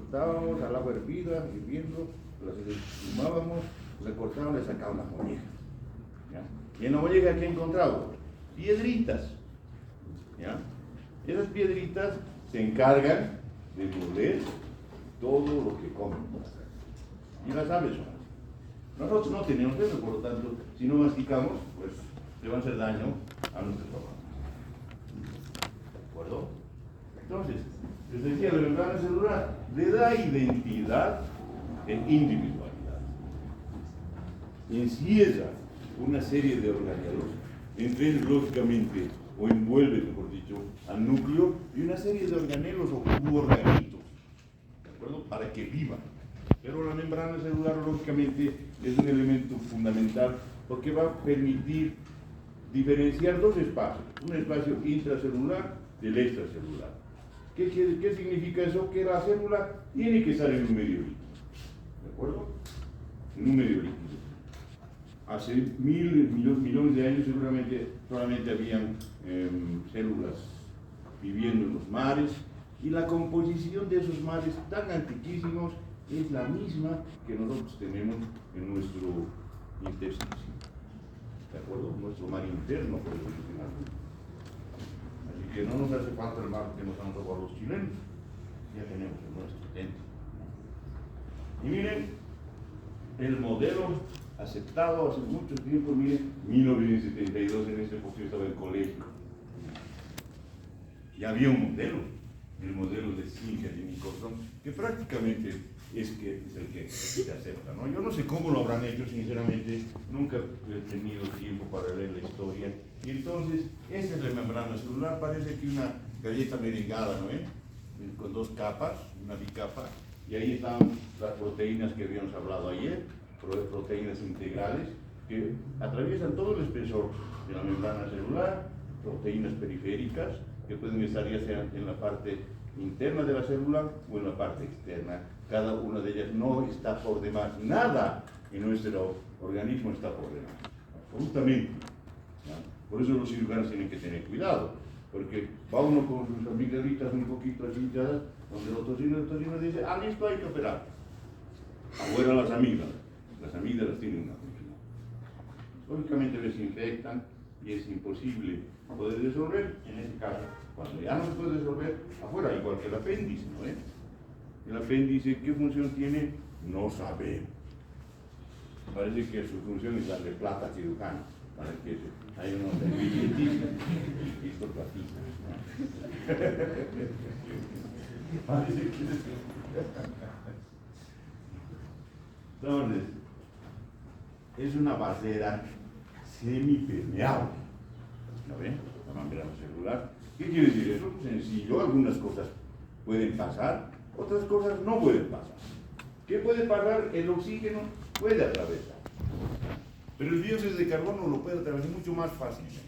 soltábamos al agua hervida, hirviendo, las esfumábamos, le cortábamos, le sacábamos las mollejas. ¿Ya? Y en la molleja, ¿qué he encontrado? Piedritas. ¿Ya? Esas piedritas se encargan de moler todo lo que comen. Y las aves son así. Nosotros no tenemos eso, por lo tanto, si no masticamos, pues le va a hacer daño a nuestros órganos. ¿De acuerdo? Entonces, les decía, la membrana celular le da identidad e individualidad. Encierra una serie de organelos, entre ellos, lógicamente, o envuelve, mejor dicho, al núcleo, y una serie de organelos o organitos, ¿de acuerdo? Para que vivan. Pero la membrana celular, lógicamente, es un elemento fundamental porque va a permitir diferenciar dos espacios, un espacio intracelular del extracelular. ¿Qué significa eso? Que la célula tiene que estar en un medio líquido, ¿de acuerdo? En un medio líquido. Hace millones de años seguramente solamente habían células viviendo en los mares, y la composición de esos mares tan antiquísimos es la misma que nosotros tenemos en nuestro intestino, ¿de acuerdo? Nuestro mar interno, por decirlo así. Así que no nos hace falta el mar que nos han robado los chilenos, ya tenemos el nuestro dentro. Y miren, el modelo aceptado hace mucho tiempo, miren, 1972, en ese porque yo estaba en el colegio. Ya había un modelo, el modelo de Singer y Nicholson, que prácticamente es el que se acepta, ¿no? Yo no sé cómo lo habrán hecho, sinceramente, nunca he tenido tiempo para leer la historia. Y entonces, esta es la membrana celular, parece que una galleta merengada, ¿no? Con dos capas, una bicapa, y ahí están las proteínas que habíamos hablado ayer, proteínas integrales, que atraviesan todo el espesor de la membrana celular, proteínas periféricas, que pueden estar ya sea en la parte interna de la célula o en la parte externa. Cada una de ellas no está por demás. Nada en nuestro organismo está por demás. Absolutamente. ¿No? Por eso los cirujanos tienen que tener cuidado. Porque va uno con sus amigdalitas un poquito así hinchadas, donde el otorrino dice, listo, hay que operar. Afuera las amígdalas. Las amígdalas tienen una función. Lógicamente desinfectan y es imposible poder resolver. En este caso, cuando ya no se puede resolver, afuera, igual que el apéndice, ¿no es? El apéndice, ¿qué función tiene? No sabemos. Parece que su función es darle plata cirujana, para que haya unos billetitos y esto platita. Parece que entonces, es una barrera semipermeable, ¿no ven? La membrana celular. ¿Qué quiere decir eso? Sencillo, algunas cosas pueden pasar, otras cosas no pueden pasar. ¿Qué puede pasar? El oxígeno puede atravesar, pero el dióxido de carbono lo puede atravesar mucho más fácilmente.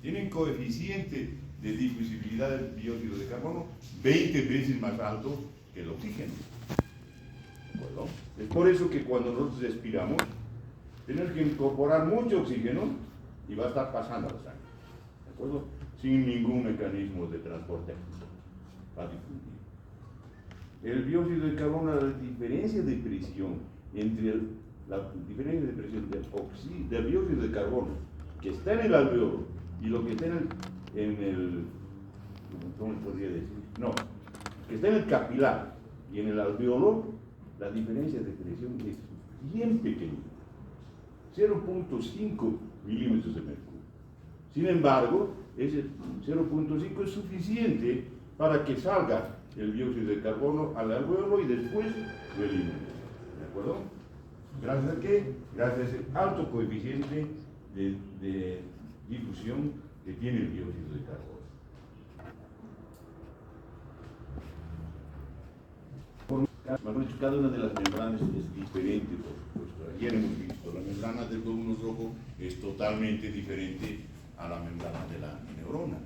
Tienen coeficiente de difusibilidad del dióxido de carbono 20 veces más alto que el oxígeno. ¿De acuerdo? Es por eso que cuando nosotros respiramos, tenemos que incorporar mucho oxígeno y va a estar pasando la sangre, ¿de acuerdo? Sin ningún mecanismo de transporte, va a difundir. El dióxido de carbono, la diferencia de presión entre la diferencia de presión del dióxido de carbono que está en el alveolo y lo que está en el ¿cómo podría decir? No, que está en el capilar y en el alveolo, la diferencia de presión es bien pequeña, 0.5 milímetros de mercurio. Sin embargo, ese 0.5 es suficiente para que salga el dióxido de carbono al alveolo y después lo elimine. ¿De acuerdo? ¿Gracias a qué? Gracias a ese alto coeficiente de difusión que tiene el dióxido de carbono. Cada una de las membranas es diferente, por supuesto. Ayer hemos visto, la membrana del glóbulo rojo es totalmente diferente a la membrana de la neurona.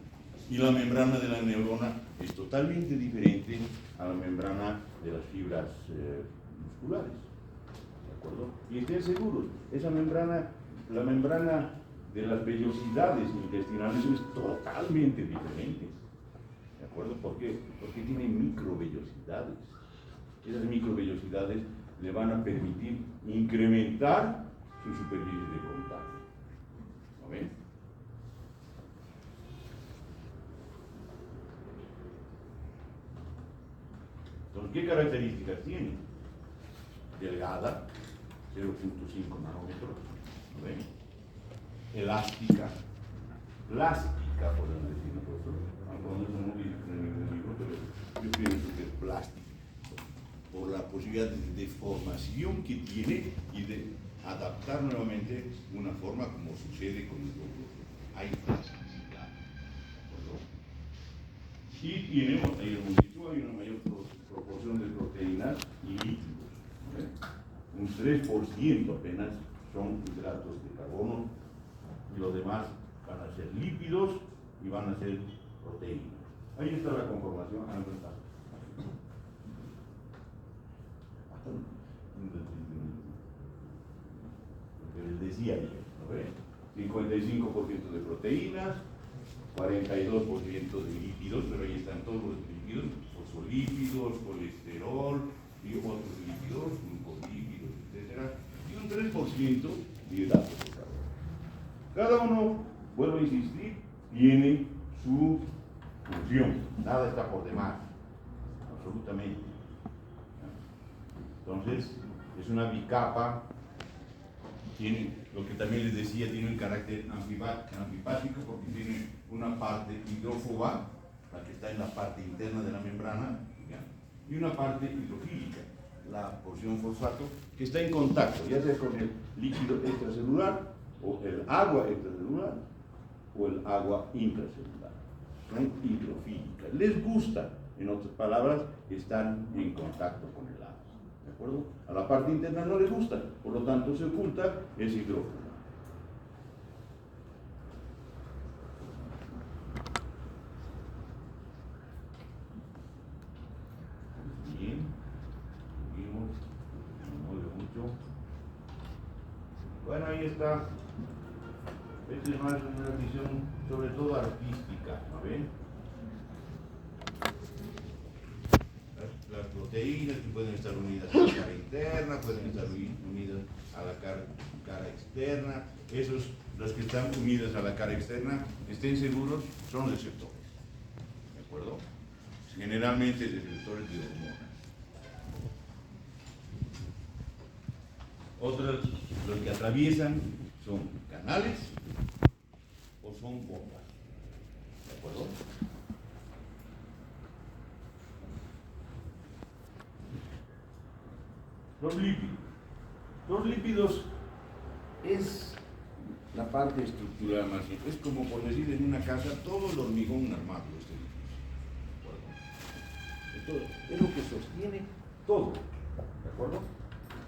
Y la membrana de la neurona es totalmente diferente a la membrana de las fibras musculares. ¿De acuerdo? Y estén seguros, esa membrana, la membrana de las vellosidades intestinales es totalmente diferente. ¿De acuerdo? ¿Por qué? Porque tiene microvellosidades. Esas microvellosidades le van a permitir incrementar su superficie de contacto. ¿Lo ven? Entonces, ¿qué características tiene? Delgada, 0.5 nanómetros, ¿lo ven? Elástica, plástica, podemos decir nosotros, aunque no es muy libro, pero yo pienso que es plástica, por la posibilidad de deformación que tiene y de adaptar nuevamente una forma como sucede con el glóbulo. Hay plasticidad, ¿no? Y tiene, ahí hemos dicho, hay una mayor proporción de proteínas y lípidos, ¿no? Un 3% apenas son hidratos de carbono y los demás van a ser lípidos y van a ser proteínas. Ahí está la conformación. Lo que les decía ayer, ¿no ven? 55% de proteínas, 42% de lípidos, pero ahí están todos los lípidos, fosfolípidos, colesterol y otros lípidos, glucolípidos, etc. Y un 3% de hidratos de carbono. Cada uno, vuelvo a insistir, tiene su función. Nada está por demás, absolutamente. Entonces, es una bicapa, tiene, lo que también les decía, tiene un carácter anfipático porque tiene una parte hidrófoba, la que está en la parte interna de la membrana, ¿ya? Y una parte hidrofílica, la porción fosfato, que está en contacto, ya sea con el líquido extracelular, o el agua extracelular, o el agua intracelular. Son hidrofílicas. Les gusta, en otras palabras, están en contacto con el agua. ¿De acuerdo? A la parte interna no le gusta, por lo tanto se oculta ese hidrógeno. Bien, seguimos, no mueve mucho. Bueno, ahí está. Esta es más una visión sobre todo artística, ¿no ven? Las proteínas que pueden estar unidas a la cara interna, pueden estar unidas a la cara externa. Esos, los que están unidas a la cara externa, estén seguros, son receptores. ¿De acuerdo? Generalmente receptores de hormonas. Otros, los que atraviesan, son canales o son bombas. ¿De acuerdo? Los lípidos. Los lípidos es la parte estructural más simple. Es como por decir en una casa todo el hormigón armado. ¿De acuerdo? Es lo que sostiene todo. ¿De acuerdo?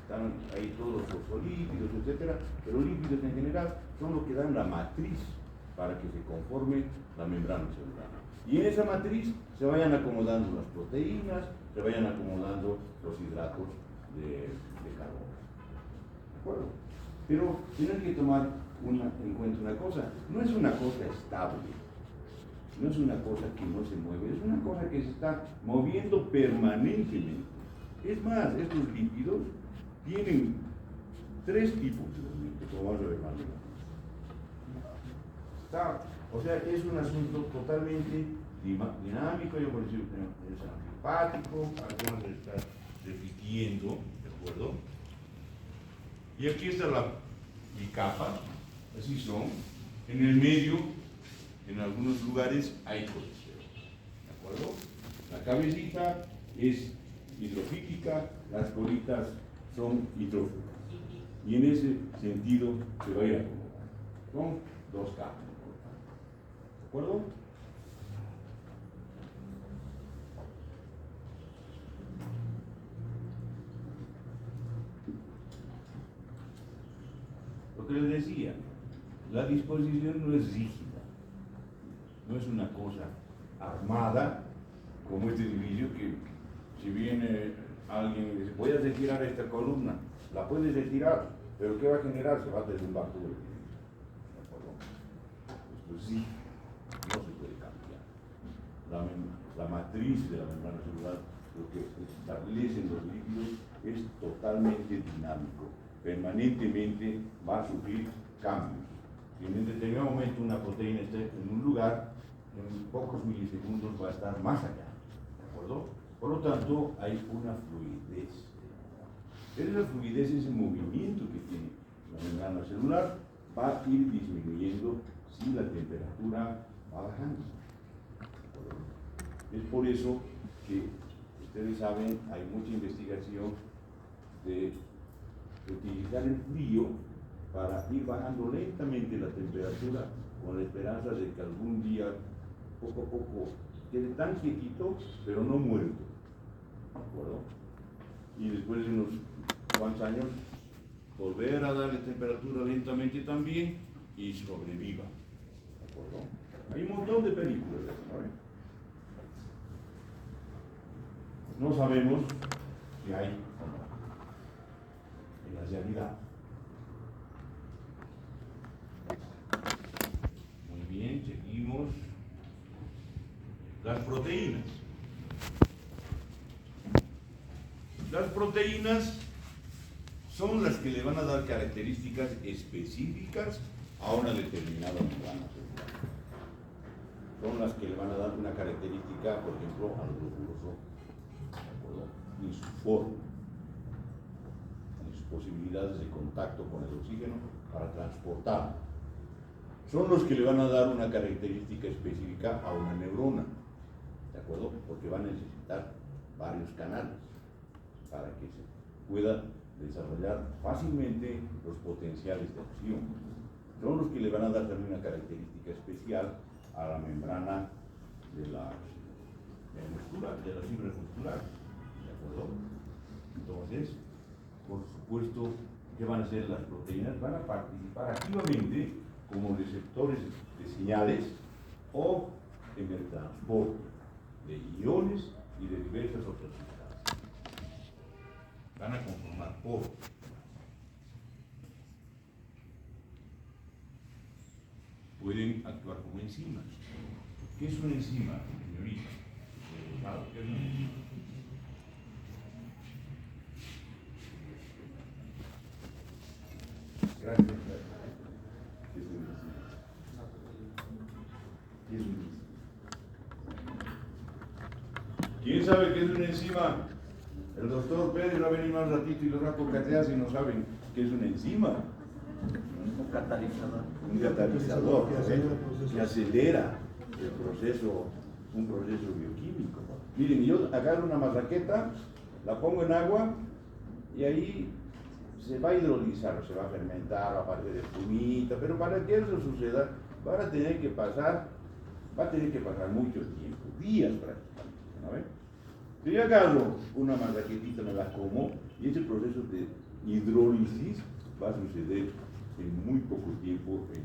Están ahí todos los fosfolípidos, etcétera, pero lípidos en general son los que dan la matriz para que se conforme la membrana celular. Y en esa matriz se vayan acomodando las proteínas, se vayan acomodando los hidratos de carbono. ¿De acuerdo? Pero tienen que tomar en cuenta una cosa, no es una cosa estable, no es una cosa que no se mueve, es una cosa que se está moviendo permanentemente. Es más, estos lípidos tienen 3 tipos de movimiento, como vamos a ver más adelante. O sea, es un asunto totalmente dinámico, yo por decir, es anfipático, algunos se están repitiendo, ¿de acuerdo? Y aquí está la bicapa, así son. En el medio, en algunos lugares, hay colesterol, ¿de acuerdo? La cabecita es hidrofílica, las colitas son hidrófobas. Y en ese sentido se va a ir acomodando. Son 2 capas. ¿De acuerdo? Lo que les decía, la disposición no es rígida, no es una cosa armada como este edificio que si viene alguien y dice, voy a retirar esta columna, la puedes retirar, pero ¿qué va a generar? Se va a derrumbar todo el edificio. ¿De acuerdo? Esto sí, no se puede cambiar. La matriz de la membrana celular lo que establecen los lípidos es totalmente dinámico, permanentemente va a sufrir cambios. Si en un determinado momento una proteína está en un lugar, en pocos milisegundos va a estar más allá, ¿de acuerdo? Por lo tanto, hay una fluidez. Esa fluidez, ese movimiento que tiene la membrana celular, va a ir disminuyendo si la temperatura va bajando. Es por eso que ustedes saben, hay mucha investigación de utilizar el frío para ir bajando lentamente la temperatura con la esperanza de que algún día, poco a poco, quede tan quietito, pero no muerto. ¿De acuerdo? Y después de unos cuantos años, volver a darle temperatura lentamente también y sobreviva. ¿De acuerdo? Hay un montón de películas, ¿saben? No sabemos si hay o no. En la realidad. Muy bien, seguimos. Las proteínas. Las proteínas son las que le van a dar características específicas a una determinada membrana celular. Son las que le van a dar una característica, por ejemplo, al glóbulo rojo, ¿de acuerdo? En su forma, en sus posibilidades de contacto con el oxígeno para transportarlo. Son los que le van a dar una característica específica a una neurona, ¿de acuerdo? Porque van a necesitar varios canales para que se pueda desarrollar fácilmente los potenciales de acción. Son los que le van a dar también una característica especial a la membrana de la fibra muscular, ¿de acuerdo? Entonces, por supuesto, ¿qué van a hacer las proteínas? Van a participar activamente como receptores de señales o en el transporte de iones y de diversas otras sustancias. Van a conformar poros. Pueden actuar como enzimas. ¿Qué es una enzima, señorita? ¿Qué es una enzima? Gracias. ¿Qué es una enzima? ¿Qué es una enzima? ¿Quién sabe qué es una enzima? El doctor Pérez va a venir más ratito y los va a cocatear si no saben qué es una enzima. Un catalizador. Un catalizador que acelera el proceso, un proceso bioquímico. Miren, yo agarro una marraqueta, la pongo en agua y ahí se va a hidrolizar, se va a fermentar, va a aparecer espumita, pero para que eso suceda va a tener que pasar mucho tiempo, días prácticamente, ¿no ven? Si yo agarro una marraquetita, me la como, y ese proceso de hidrólisis va a suceder en muy poco tiempo en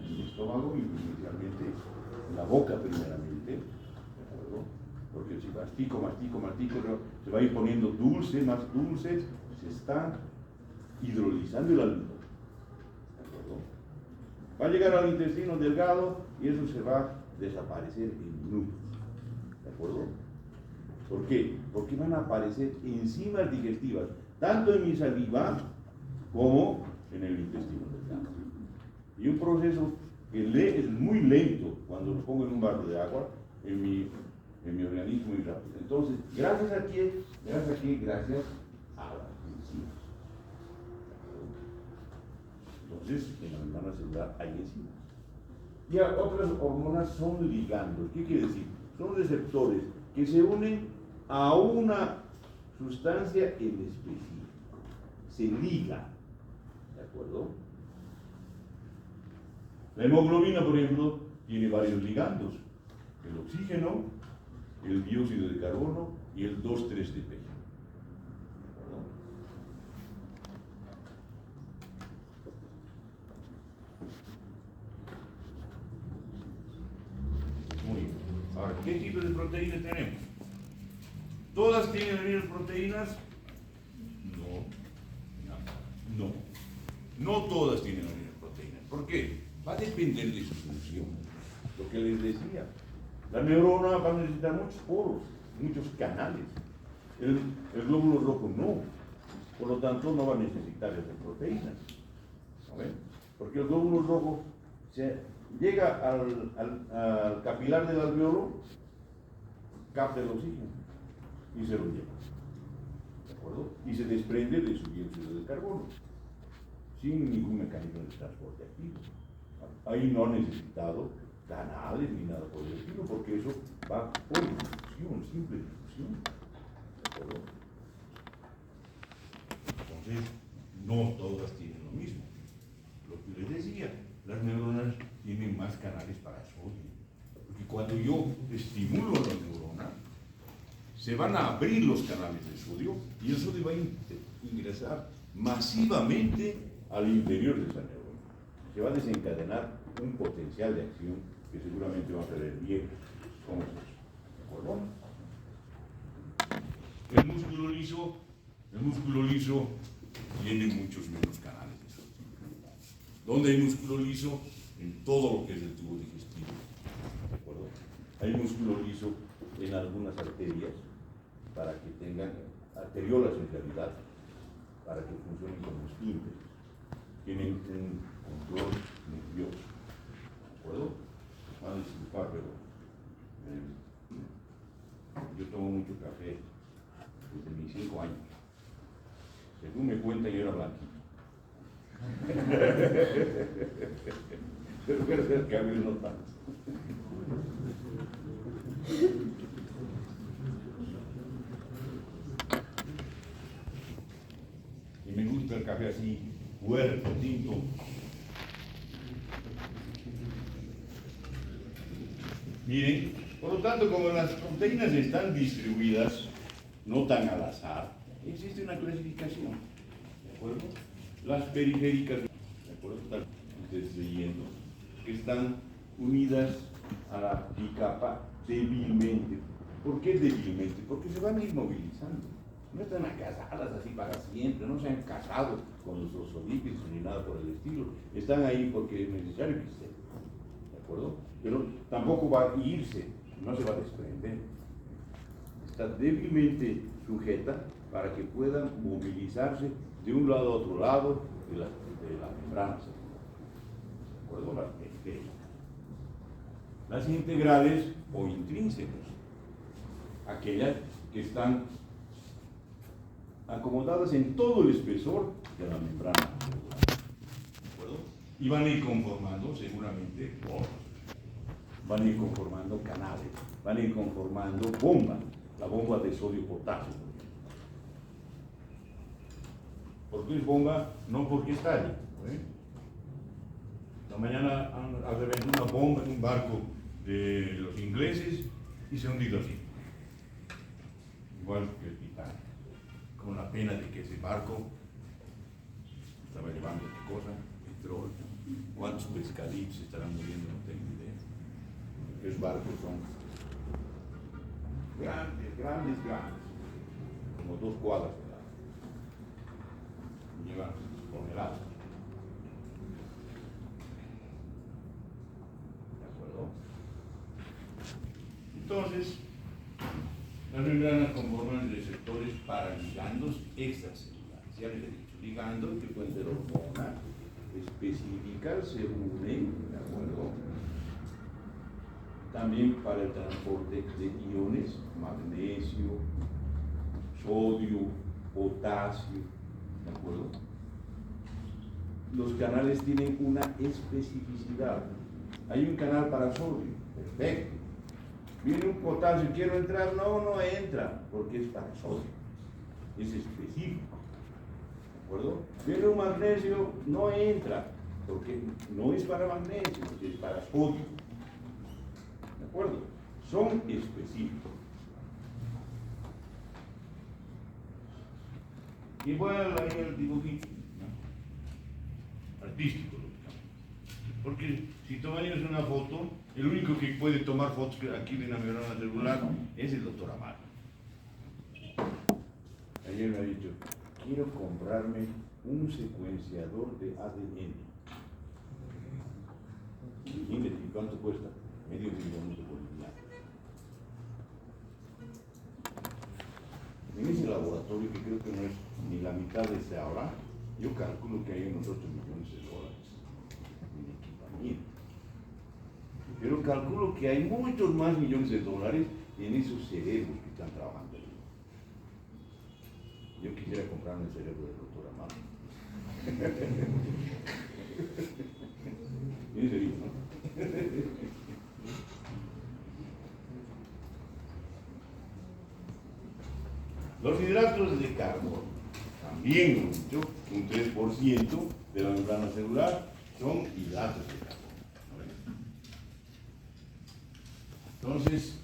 el estómago, inicialmente en la boca primeramente, ¿de acuerdo? Porque si mastico, se va a ir poniendo dulce, más dulce, se está hidrolizando el alimento, ¿de acuerdo? Va a llegar al intestino delgado y eso se va a desaparecer en minutos, ¿de acuerdo? ¿Por qué? Porque van a aparecer enzimas digestivas, tanto en mi saliva como en el intestino delgado. Y un proceso que es muy lento cuando lo pongo en un vaso de agua, en mi organismo muy rápido. Entonces, gracias a las enzimas. Entonces, en la membrana celular hay enzimas. Y otras hormonas son ligandos. ¿Qué quiere decir? Son receptores que se unen a una sustancia en específico. Se liga. ¿De acuerdo? La hemoglobina, por ejemplo, tiene varios ligandos. El oxígeno, el dióxido de carbono y el 2,3-DP. ¿De acuerdo? Muy bien. Ahora, ¿qué tipo de proteínas tenemos? ¿Todas tienen las mismas proteínas? No. No todas tienen las mismas proteínas. ¿Por qué? Va a depender de su función. Lo que les decía. La neurona va a necesitar muchos poros, muchos canales. El glóbulo rojo no. Por lo tanto, no va a necesitar esas proteínas. ¿No ven? Porque el glóbulo rojo llega al capilar del alveolo, capta el oxígeno y se lo lleva. ¿De acuerdo? Y se desprende de su dióxido de carbono, sin ningún mecanismo de transporte activo. Ahí no ha necesitado canales ni nada por el estilo, porque eso va por difusión, simple difusión. ¿De acuerdo? Entonces, no todas tienen lo mismo. Lo que les decía, las neuronas tienen más canales para sodio. Porque cuando yo estimulo a la neurona, se van a abrir los canales de sodio y el sodio va a ingresar masivamente al interior de esa neurona. Se va a desencadenar un potencial de acción que seguramente va a tener bien con eso. ¿De acuerdo? El músculo liso tiene muchos menos canales de sodio. ¿Dónde hay músculo liso? En todo lo que es el tubo digestivo. ¿De acuerdo? Hay músculo liso en algunas arterias para que tengan arteriolas en realidad, para que funcionen como esfínteres. Tienen un control nervioso. ¿De acuerdo? Van a disculpar, pero yo tomo mucho café desde mis 5 años. Según me cuentan, yo era blanquito. Pero el cambio no tanto. Y me gusta el café así, fuerte, tinto. Miren, por lo tanto, como las proteínas están distribuidas, no tan al azar, existe una clasificación, ¿de acuerdo? Las periféricas, ¿de acuerdo? Están ustedes leyendo, que están unidas a la bicapa débilmente. ¿Por qué débilmente? Porque se van a ir movilizando. No están casadas así para siempre, no se han casado con los fosfolípidos ni nada por el estilo. Están ahí porque es necesario que estén, ¿de acuerdo? Pero tampoco va a irse, no se va a desprender. Está débilmente sujeta para que puedan movilizarse de un lado a otro lado de la membrana. ¿De acuerdo? Las periféricas. Las integrales o intrínsecas, aquellas que están acomodadas en todo el espesor de la membrana. ¿De acuerdo? Y van a ir conformando seguramente poros, van a ir conformando canales, van a ir conformando bombas, la bomba de sodio-potasio. ¿Por qué es bomba? No porque estalle. La mañana han reventado una bomba en un barco de los ingleses y se ha hundido así. Igual que el Titanic. Con la pena de que ese barco estaba llevando qué cosa, petróleo. ¿Cuántos pescaditos estarán muriendo? No tengo idea. Los barcos son grandes, grandes, grandes, como 2 cuadras de largo. Llevan toneladas. ¿De acuerdo? Entonces, las membranas conforman receptores para ligandos extracelulares. Ya les he dicho, ligandos que pueden ser hormonas específicas, se unen, ¿de acuerdo? También para el transporte de iones, magnesio, sodio, potasio, ¿de acuerdo? Los canales tienen una especificidad. Hay un canal para sodio, perfecto. Viene un potasio, quiero entrar, no entra, porque es para sodio, es específico, ¿de acuerdo? Viene un magnesio, no entra, porque no es para magnesio, es para sodio, ¿de acuerdo? Son específicos. Igual ahí el dibujito, ¿no? Artístico, porque si toman una foto, el único que puede tomar fotos aquí de una membrana celular es el doctor Amaro. Ayer me ha dicho, quiero comprarme un secuenciador de ADN. Imagínate, ¿cuánto cuesta? $500,000 de bolivianos. En ese laboratorio, que creo que no es ni la mitad de este ahora, yo calculo que hay unos 8 millones de dólares en equipamiento. Pero calculo que hay muchos más millones de dólares en esos cerebros que están trabajando. Yo quisiera comprarme el cerebro del doctor Amado. En serio, ¿no? Los hidratos de carbono, también hemos dicho, un 3% de la membrana celular son hidratos de carbono. Entonces,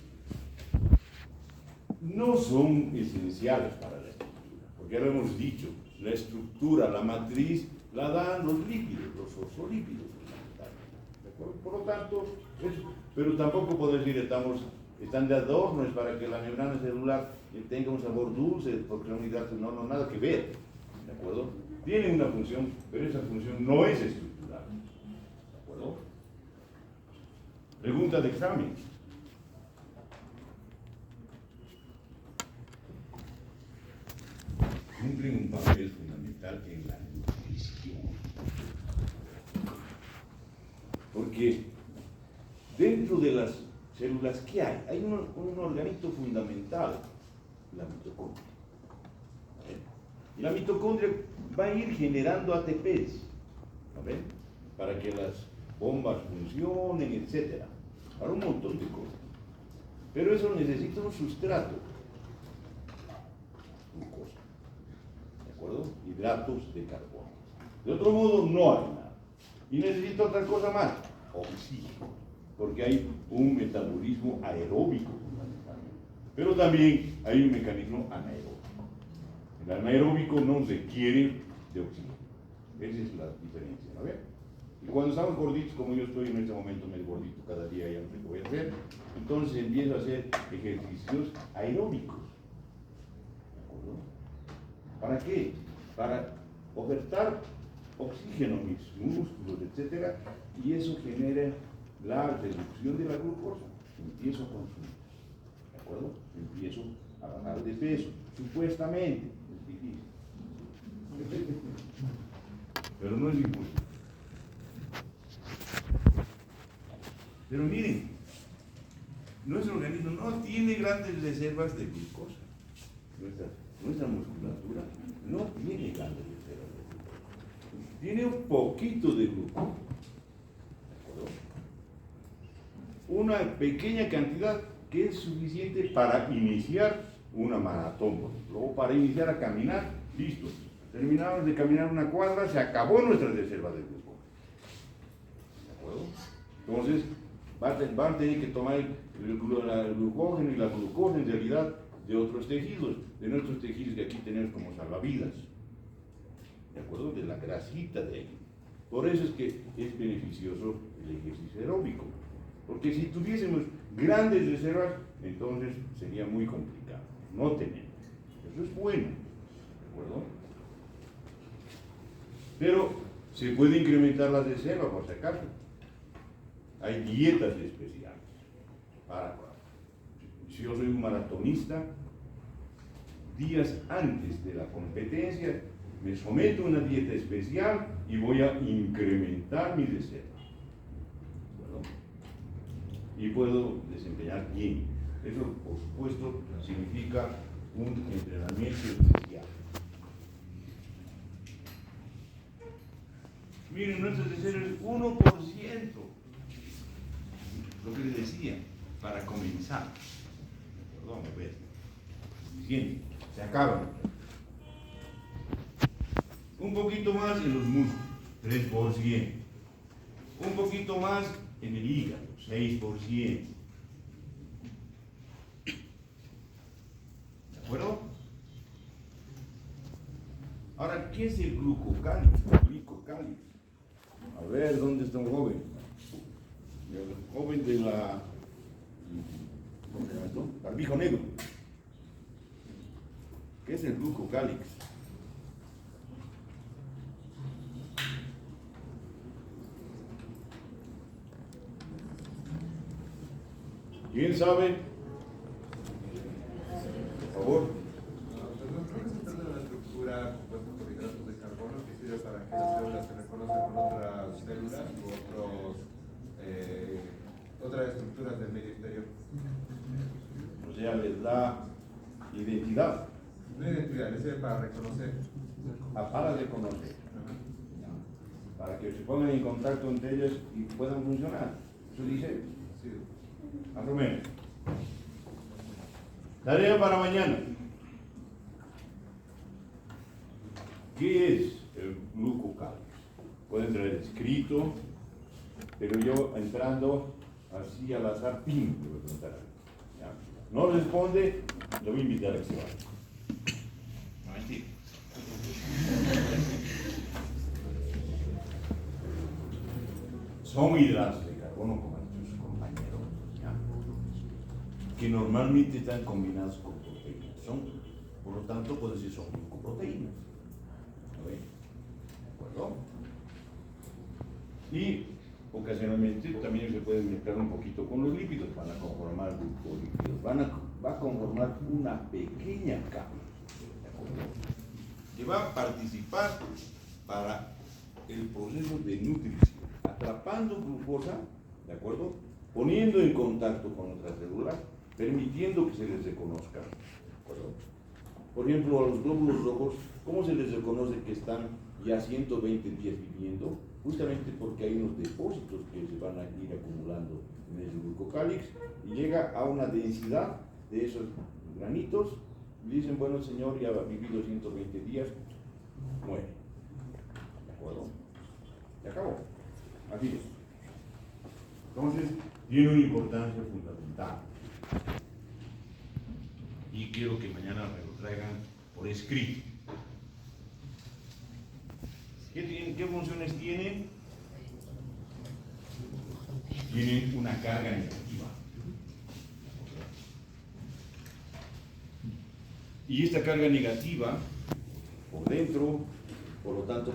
no son esenciales para la estructura, porque ya lo hemos dicho, la estructura, la matriz, la dan los lípidos, los fosfolípidos fundamentales. ¿De acuerdo? Por lo tanto, pero tampoco puedo decir están de adorno, es para que la membrana celular tenga un sabor dulce, porque son hidratos, no, nada que ver. ¿De acuerdo? Tienen una función, pero esa función no es estructural. ¿De acuerdo? Pregunta de examen. Cumplen un papel fundamental en la nutrición. Porque dentro de las células, ¿qué hay? Hay un organito fundamental, la mitocondria. Y la mitocondria va a ir generando ATPs, ¿no ven? Para que las bombas funcionen, etc. Para un montón de cosas. Pero eso necesita un sustrato, glucosa. ¿De acuerdo? Hidratos de carbono. De otro modo, no hay nada. Y necesita otra cosa más, oxígeno, porque hay un metabolismo aeróbico fundamentalmente. Pero también hay un mecanismo anaeróbico. El anaeróbico no requiere de oxígeno. Esa es la diferencia, ¿no ven? Y cuando estamos gorditos, como yo estoy en este momento medio gordito, cada día ya no sé qué voy a hacer, entonces empiezo a hacer ejercicios aeróbicos. ¿De acuerdo? ¿Para qué? Para ofertar oxígeno a mis músculos, etc. Y eso genera la reducción de la glucosa. Empiezo a consumir. ¿De acuerdo? Empiezo a bajar de peso. Supuestamente. Es difícil. Pero no es imposible. Pero miren, nuestro organismo no tiene grandes reservas de glucosa. Nuestra musculatura no tiene grandes reservas de glucosa. Tiene un poquito de glucosa. ¿De acuerdo? Una pequeña cantidad que es suficiente para iniciar una maratón, por ejemplo, o para iniciar a caminar, listo. Terminamos de caminar una cuadra, se acabó nuestra reserva de glucosa. ¿De acuerdo? Entonces, van a tener que tomar el glucógeno y la glucosa en realidad de otros tejidos, de nuestros tejidos que aquí tenemos como salvavidas. ¿De acuerdo? De la grasita de ahí. Por eso es que es beneficioso el ejercicio aeróbico. Porque si tuviésemos grandes reservas, entonces sería muy complicado. No tenemos. Eso es bueno. ¿De acuerdo? Pero se puede incrementar las reservas, por si acaso. Hay dietas especiales. Si yo soy un maratonista, días antes de la competencia, me someto a una dieta especial y voy a incrementar mi reserva. ¿De acuerdo? Y puedo desempeñar bien. Eso, por supuesto, significa un entrenamiento especial. Miren, nuestra reserva es 1%. Lo que les decía, para comenzar. Perdón, me ves. Suficiente. Se acaban. Un poquito más en los músculos, 3%. Un poquito más en el hígado, 6%. ¿De acuerdo? Ahora, ¿qué es el glucocálix? A ver, ¿dónde está un joven? El joven de la... ¿Cómo se llama esto? Barbijo negro. ¿Qué es el glucocálix? ¿Quién sabe? Por favor. identificar, ese es para reconocer. Para reconocer. Para que se pongan en contacto entre ellas y puedan funcionar. Eso dice, Sí. más o menos. Tarea para mañana. ¿Qué es el glucocálix? Pueden traer escrito, pero yo entrando así al azar, ¡pim!, le voy a preguntar algo. ¿Ya? No responde, lo voy a invitar a que se vaya. No, mentira. Son hidratos de carbono, como han dicho sus compañeros, ¿ya? Que normalmente están combinados con proteínas. Por lo tanto, puede decir son glucoproteínas. ¿No ven? ¿De acuerdo? Y ocasionalmente también se puede mezclar un poquito con los lípidos, van a conformar glucolípidos, va a conformar una pequeña capa, ¿de acuerdo?, que va a participar para el proceso de nutrición, atrapando glucosa, ¿de acuerdo?, poniendo en contacto con otras células, permitiendo que se les reconozca, ¿de acuerdo? Por ejemplo, a los glóbulos rojos, ¿cómo se les reconoce que están ya 120 días viviendo? Justamente porque hay unos depósitos que se van a ir acumulando en el glucocálix y llega a una densidad de esos granitos y dicen, bueno, el señor ya ha vivido 120 días, muere. ¿De acuerdo? Se acabó. Así es. Entonces, tiene una importancia fundamental. Y quiero que mañana me lo traigan por escrito. ¿Qué funciones tiene? Tiene una carga negativa. Y esta carga negativa, por dentro, por lo tanto,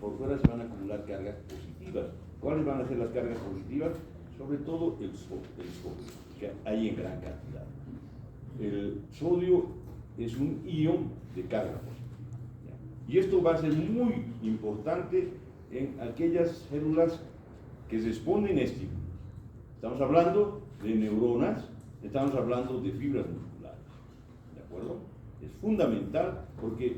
por fuera se van a acumular cargas positivas. ¿Cuáles van a ser las cargas positivas? Sobre todo el sodio, que hay en gran cantidad. El sodio es un ion de carga positiva. Y esto va a ser muy importante en aquellas células que responden a estímulos. Estamos hablando de neuronas, estamos hablando de fibras musculares. ¿De acuerdo? Es fundamental porque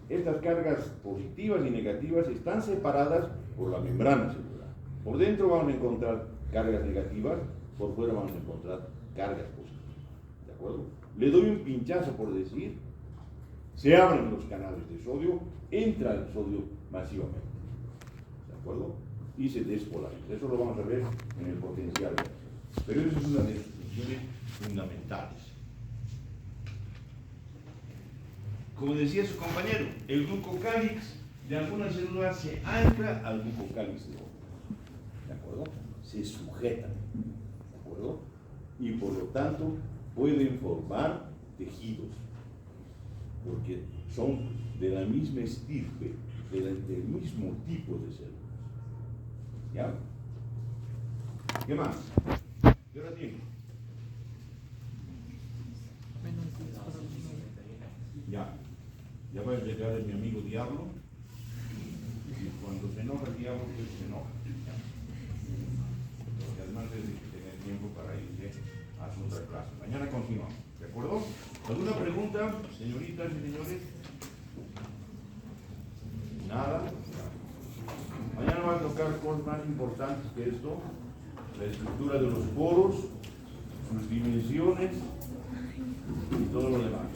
estas cargas positivas y negativas están separadas por la membrana celular. Por dentro vamos a encontrar cargas negativas, por fuera vamos a encontrar cargas positivas. ¿De acuerdo? Le doy un pinchazo por decir, se abren los canales de sodio, entra el sodio masivamente, ¿de acuerdo? Y se despolariza. Eso lo vamos a ver en el potencial. Pero eso es una de las funciones fundamentales. Como decía su compañero, el glucocálix de algunas células se ancla al glucocálix de otras, ¿de acuerdo? Se sujetan, ¿de acuerdo? Y por lo tanto pueden formar tejidos, porque son de la misma estirpe, del mismo tipo de células. ¿Ya? ¿Qué más? ¿Qué hora tiene? Ya. Ya va a llegar mi amigo Diablo. Y cuando se enoja el Diablo, pues se enoja. Y además debe tener tiempo para irse a su otra clase. Mañana continuamos. ¿De acuerdo? ¿Alguna pregunta, señoritas y señores? Nada. Mañana va a tocar cosas más importantes que esto: la estructura de los poros, sus dimensiones y todo lo demás.